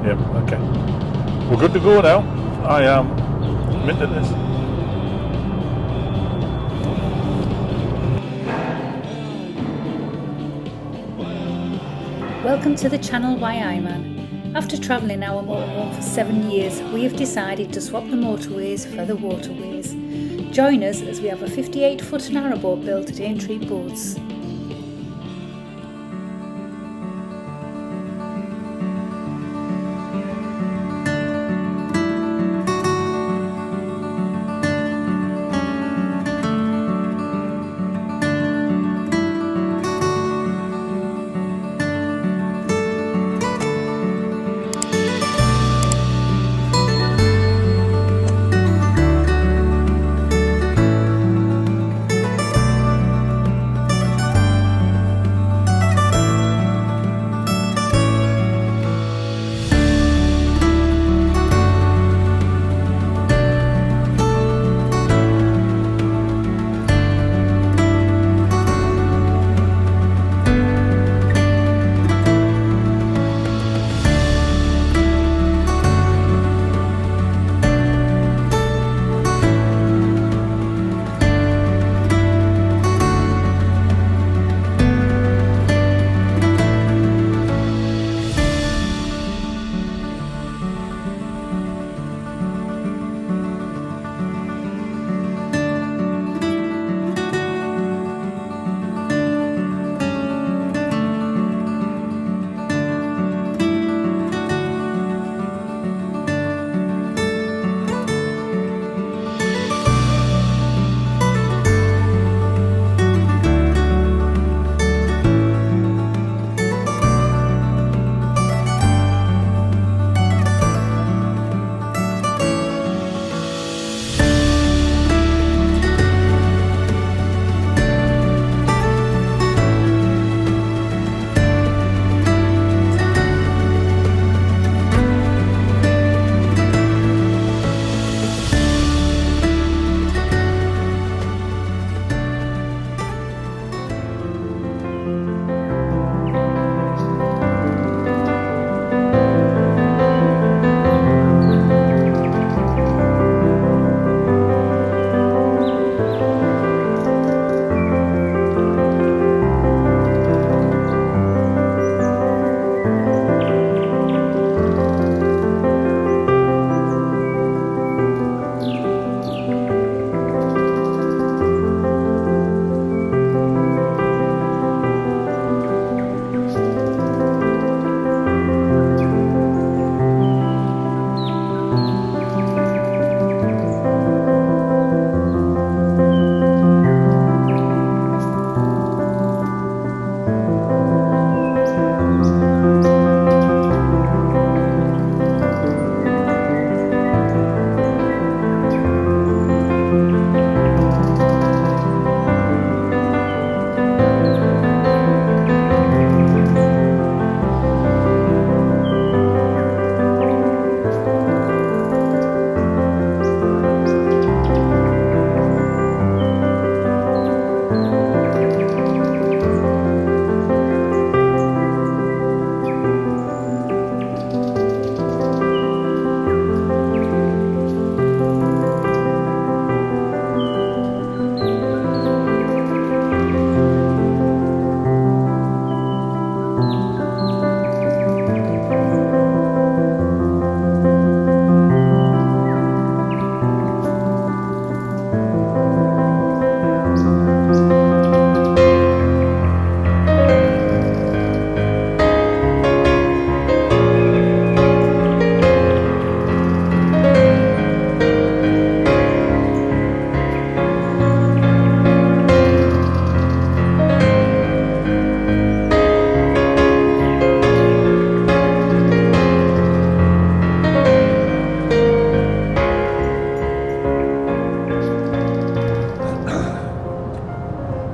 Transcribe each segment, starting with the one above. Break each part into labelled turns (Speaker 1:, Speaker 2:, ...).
Speaker 1: Yep, okay. We're good to go now. I am minted this.
Speaker 2: Welcome to the channel Why I Man. After travelling our motorhome for 7 years, we have decided to swap the motorways for the waterways. Join us as we have a 58-foot narrowboat built at AintreeBoats.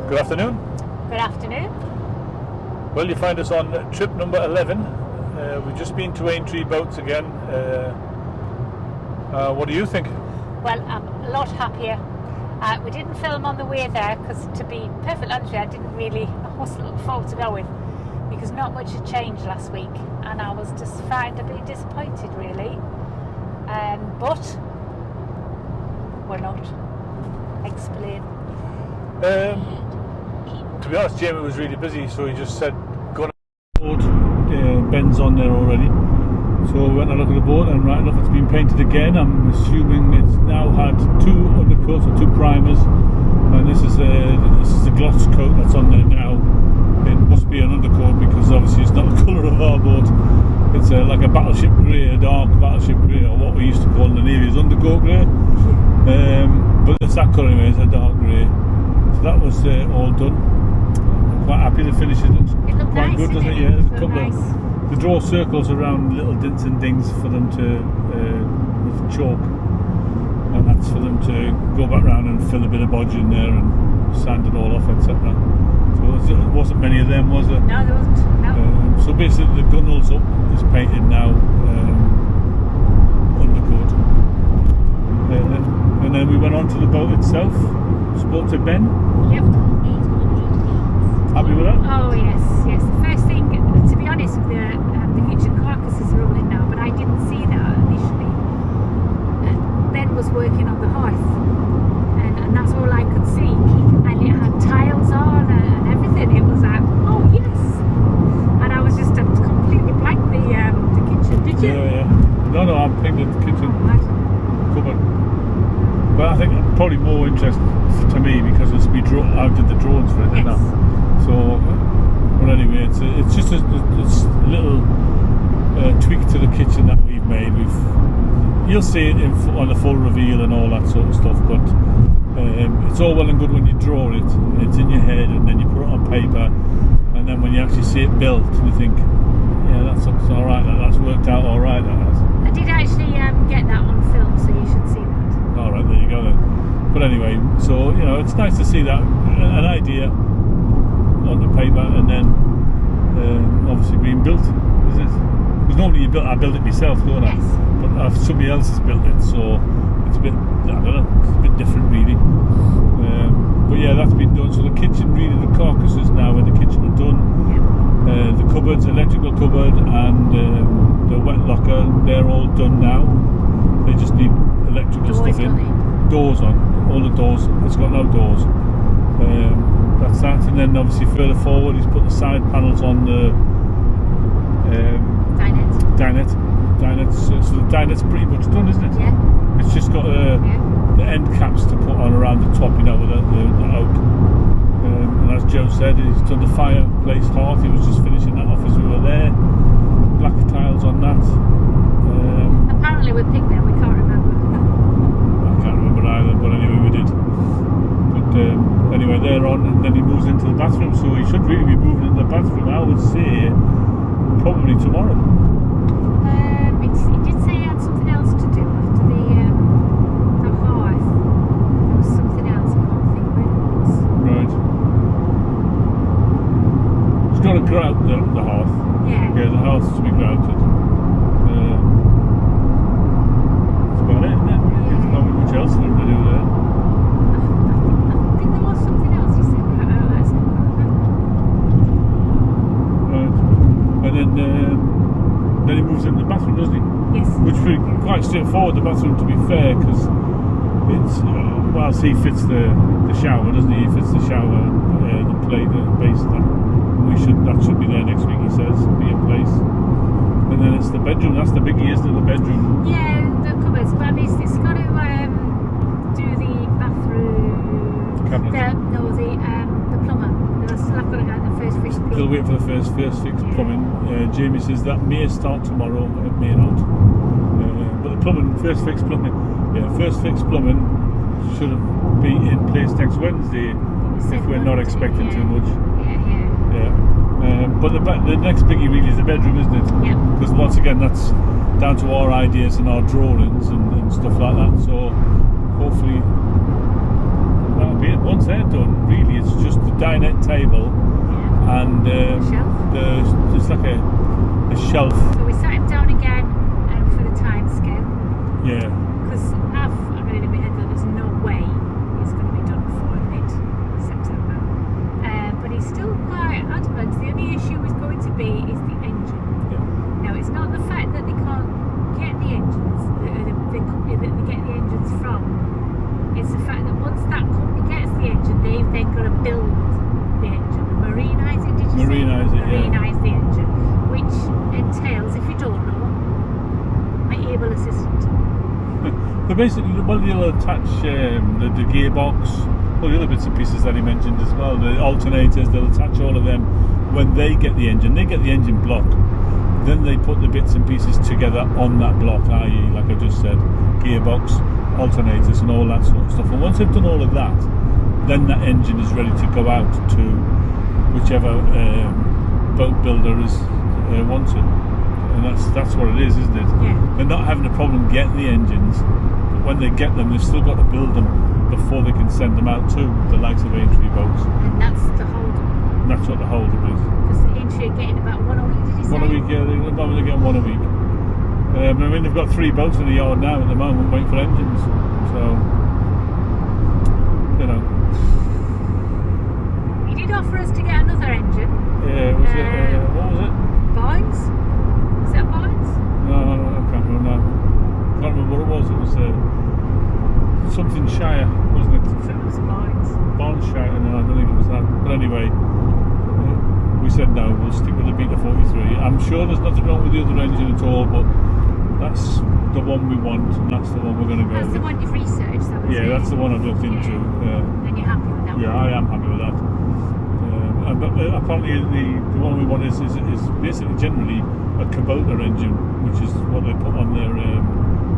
Speaker 1: Good afternoon.
Speaker 2: Good afternoon.
Speaker 1: Well, you find us on trip number 11. We've just been to AintreeBoats again. What do you think?
Speaker 2: Well, I'm a lot happier. We didn't film on the way there because, to be perfectly honest with you, I wasn't looking forward to going. because not much had changed last week, and I was just frightened, a bit disappointed really. But we're not. Explain.
Speaker 1: To be honest, Jamie was really busy, so he just said, go on the boat. Ben's on there already. So we went and looked at the boat, and right enough, it's been painted again. I'm assuming it's now had 2 undercoats or 2 primers, and this is the gloss coat that's on there now. It must be an undercoat because obviously it's not the colour of our boat. It's like a battleship grey, a dark battleship grey, or what we used to call in the Navy is undercoat grey. But it's that colour anyway, it's a dark grey. So that was all done. I'm quite happy the finish. It looks quite
Speaker 2: nice,
Speaker 1: good, doesn't it?
Speaker 2: it?
Speaker 1: Yeah, there's a
Speaker 2: Look
Speaker 1: couple
Speaker 2: nice.
Speaker 1: of, they draw circles around little dints and dings for them to with chalk, and that's for them to go back round and fill a bit of bodge in there and sand it all off, etc. So there wasn't many of them, was there?
Speaker 2: No, there wasn't. No.
Speaker 1: So basically the gunnel's up, is painted now, undercoat. And then we went on to the boat itself, spoke to Ben.
Speaker 2: Yep.
Speaker 1: Happy with that?
Speaker 2: Oh yes, yes. The first thing, to be honest, the kitchen carcasses are all in now, but I didn't see that initially. Ben was working on the hearth, and that's all I could see. And it had tiles on and everything. It was like, oh yes. And I was just completely blank the kitchen. Did you?
Speaker 1: Yeah. No, I painted the kitchen cupboard. But I think probably more interest to me because it's I did the drawings for it, didn't I? So, but anyway, it's just a little tweak to the kitchen that we've made. You'll see it on the full reveal and all that sort of stuff. But it's all well and good when you draw it. It's in your head, and then you put it on paper, and then when you actually see it built, you think, yeah, that looks all right. That's worked out all right. That has.
Speaker 2: I did actually get that on film, so you should see that.
Speaker 1: All right, there you go then. But anyway, so it's nice to see that an idea on the paper, and then obviously being built, isn't it? Because normally I build it myself, don't I?
Speaker 2: Yes.
Speaker 1: But somebody else has built it, so it's a bit, I don't know, it's a bit different really. But yeah, that's been done. So the kitchen, really, the carcasses now in the kitchen are done. The cupboards, electrical cupboard, and the wet locker, they're all done now. They just need electrical stuff in. Doors on, all the doors. It's got no doors. That's that, and then obviously further forward he's put the side panels on the dinette. So the dinette's pretty much done, isn't it?
Speaker 2: Yeah.
Speaker 1: It's just got the end caps to put on around the top, with the oak. And as Joe said, he's done the fireplace hearth. He was just finishing that off as we were there. Black tiles on that.
Speaker 2: Apparently we picked them. We can't remember.
Speaker 1: I can't remember either, but anyway we did. But anyway, they're on, and then he moves into the bathroom, so he should really be moving into the bathroom, I would say, probably tomorrow.
Speaker 2: He did say he had something else to do after the hearth. There was something else, I can't think what it was.
Speaker 1: Right. He's got to grout the hearth.
Speaker 2: Yeah.
Speaker 1: Yeah, the hearth is to be grouted. That's about it, isn't it? There's not much else for him to do there.
Speaker 2: I think there was something else he said.
Speaker 1: Right. And then he moves into the bathroom, doesn't he?
Speaker 2: Yes.
Speaker 1: Which is quite straightforward, the bathroom, to be fair, because it's whilst he fits the shower, doesn't he? He fits the shower, the plate, the base of that. That should be there next week, he says, be in place. And then it's the bedroom. That's the biggie, isn't it? The bedroom.
Speaker 2: Yeah, the cupboards, but it's got to do the bathroom.
Speaker 1: Cabinet.
Speaker 2: The plumber. They're still got to get the first fix plumbing.
Speaker 1: Still waiting for the first fix plumbing. Jamie says that may start tomorrow, it may not. But the plumbing, first fix plumbing should be in place next Wednesday if we're not expecting too much. But the next biggie really is the bedroom, isn't it?
Speaker 2: Yeah.
Speaker 1: Because once again, that's down to our ideas and our drawings and stuff like that. So hopefully that'll be it. Once they're done, really, it's just the dinette table and
Speaker 2: shelf.
Speaker 1: there's like a shelf.
Speaker 2: So we sat him down again for the time scale.
Speaker 1: Yeah.
Speaker 2: Because I've got it in my head that there's no way it's going to be done before mid-September. But he's still quite adamant. The only issue is going to
Speaker 1: basically, well, they'll attach the gearbox, all the other bits and pieces that he mentioned as well, the alternators, they'll attach all of them when they get the engine. They get the engine block, then they put the bits and pieces together on that block, i.e., like I just said, gearbox, alternators and all that sort of stuff. And once they've done all of that, then that engine is ready to go out to whichever boat builder wants it. And that's what it is, isn't it?
Speaker 2: Yeah.
Speaker 1: They're not having a problem getting the engines, but when they get them, they've still got to build them before they can send them out to the likes of AintreeBoats.
Speaker 2: And that's the hold-up.
Speaker 1: And that's what the hold-up is.
Speaker 2: Because Aintree are getting about one a week, did you say?
Speaker 1: One a week, yeah. They're getting one a week. I mean, they've got 3 boats in the yard now at the moment waiting for engines. So, you know.
Speaker 2: He did offer us to get another engine.
Speaker 1: Yeah, what was it?
Speaker 2: Barnes? Is that Barnes?
Speaker 1: No, I can't remember now. I can't remember what it was. It was something Shire, wasn't it?
Speaker 2: So it was Barnes.
Speaker 1: Barnes Shire, no, I don't think it was that. But anyway, we said no, we'll stick with the Beta 43. I'm sure there's nothing wrong with the other engine at all, but that's the one we want, and that's the one we're going to go
Speaker 2: That's
Speaker 1: with.
Speaker 2: the one you've researched, that was it?
Speaker 1: Yeah, that's the one I've looked into.
Speaker 2: And you're happy with that one?
Speaker 1: Yeah, I am happy with that. But apparently the one we want is basically generally a Kubota engine, which is what they put on their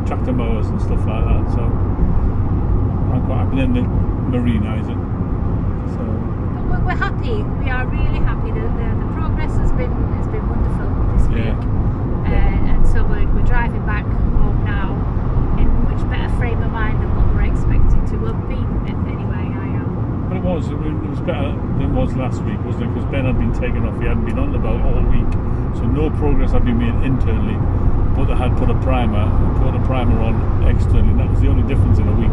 Speaker 1: tractor mowers and stuff like that. So I'm quite happy. Then they marinize it. So.
Speaker 2: But we're happy. We are really happy. The progress has been wonderful this week. And so we're driving back home now in a much better frame of mind than what we're expecting to. Well, me anyway, I am.
Speaker 1: But it was better than it was last week, wasn't it? Because Ben had been taken off. He hadn't been on the boat all week, so no progress had been made internally. But they had put a primer on externally, and that was the only difference in a week.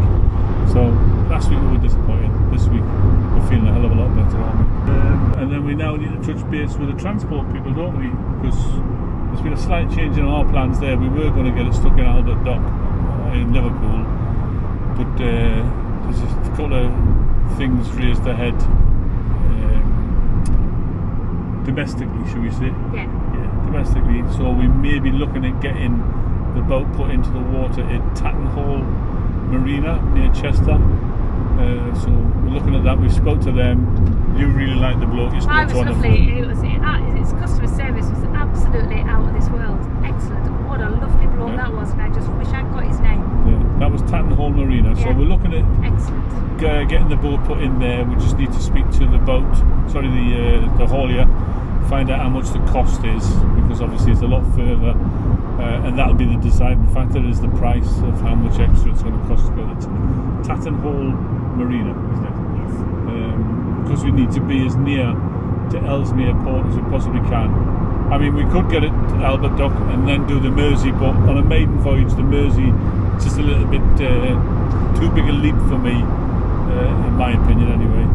Speaker 1: So last week we were disappointed. This week we're feeling a hell of a lot better, aren't we? And then we now need to touch base with the transport people, don't we? Because there's been a slight change in our plans there. We were going to get it stuck in Albert Dock in Liverpool, but there's a couple of things raised their head domestically, shall we say?
Speaker 2: Yeah,
Speaker 1: domestically. So we may be looking at getting the boat put into the water at Tattenhall Marina near Chester. So we're looking at that. We spoke to them. You really liked the bloke. You spoke
Speaker 2: I was
Speaker 1: to on
Speaker 2: lovely. Its customer service was absolutely out of this world. Excellent. What a lovely bloke that was, and I just wish I'd got his name.
Speaker 1: Yeah, that was Tattenhall Marina. So we're looking at getting the boat put in there. We just need to speak to the the haulier, find out how much the cost is, because obviously it's a lot further, and that'll be the deciding factor, is the price of how much extra it's going to cost to go to Tattenhall Marina, isn't it?
Speaker 2: Yes.
Speaker 1: Because we need to be as near to Ellesmere Port as we possibly can. I mean, we could get it to Albert Dock and then do the Mersey, but on a maiden voyage, the Mersey is just a little bit too big a leap for me, in my opinion anyway.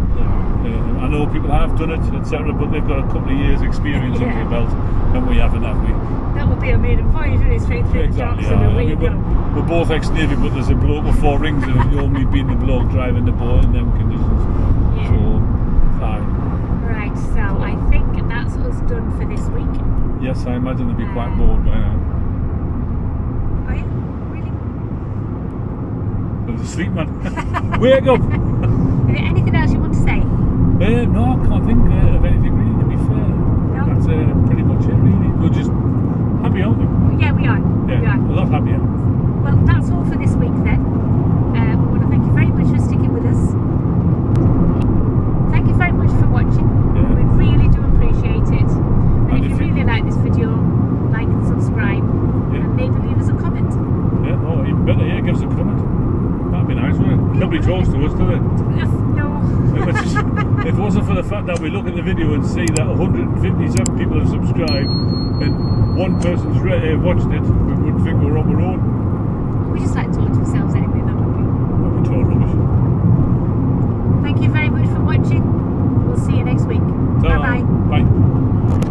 Speaker 1: I know people have done it, etc., but they've got a couple of years experience under the belt, and we haven't, have we?
Speaker 2: That would be a maiden voyage, really, straight through
Speaker 1: Exactly,
Speaker 2: the docks.
Speaker 1: we're both ex-Navy, but there's a bloke with 4 rings and you only being the bloke driving the boat in them conditions.
Speaker 2: Yeah.
Speaker 1: So, aye.
Speaker 2: Right, so I think that's us done for this week.
Speaker 1: Yes, I imagine they'll be quite bored by now.
Speaker 2: Oh yeah? Really?
Speaker 1: There's a sleep man. Wake up!
Speaker 2: Is there anything else you want to say?
Speaker 1: No, I can't think of anything really, to be fair.
Speaker 2: No?
Speaker 1: That's pretty much it really. We're just happy, aren't we?
Speaker 2: Yeah, we are.
Speaker 1: Yeah,
Speaker 2: We are.
Speaker 1: a lot happier.
Speaker 2: Well, that's all for this week then. We want to thank you very much for sticking with us. Thank you very much for watching.
Speaker 1: Yeah.
Speaker 2: We really do appreciate it. And if you
Speaker 1: if you-
Speaker 2: really like this video, like and subscribe.
Speaker 1: Yeah.
Speaker 2: And maybe leave us a comment.
Speaker 1: Yeah, oh, even better, give us a comment. That'd be nice, wouldn't it? Nobody talks to us, do they?
Speaker 2: No.
Speaker 1: If it wasn't for the fact that we look at the video and see that 157 people have subscribed and one person's watched it, we wouldn't think we're on our own.
Speaker 2: We just like to talk to ourselves anyway, though, don't we?
Speaker 1: We're total rubbish.
Speaker 2: Thank you very much for watching. We'll see you next week.
Speaker 1: Ta-ra.
Speaker 2: Bye-bye.
Speaker 1: Bye.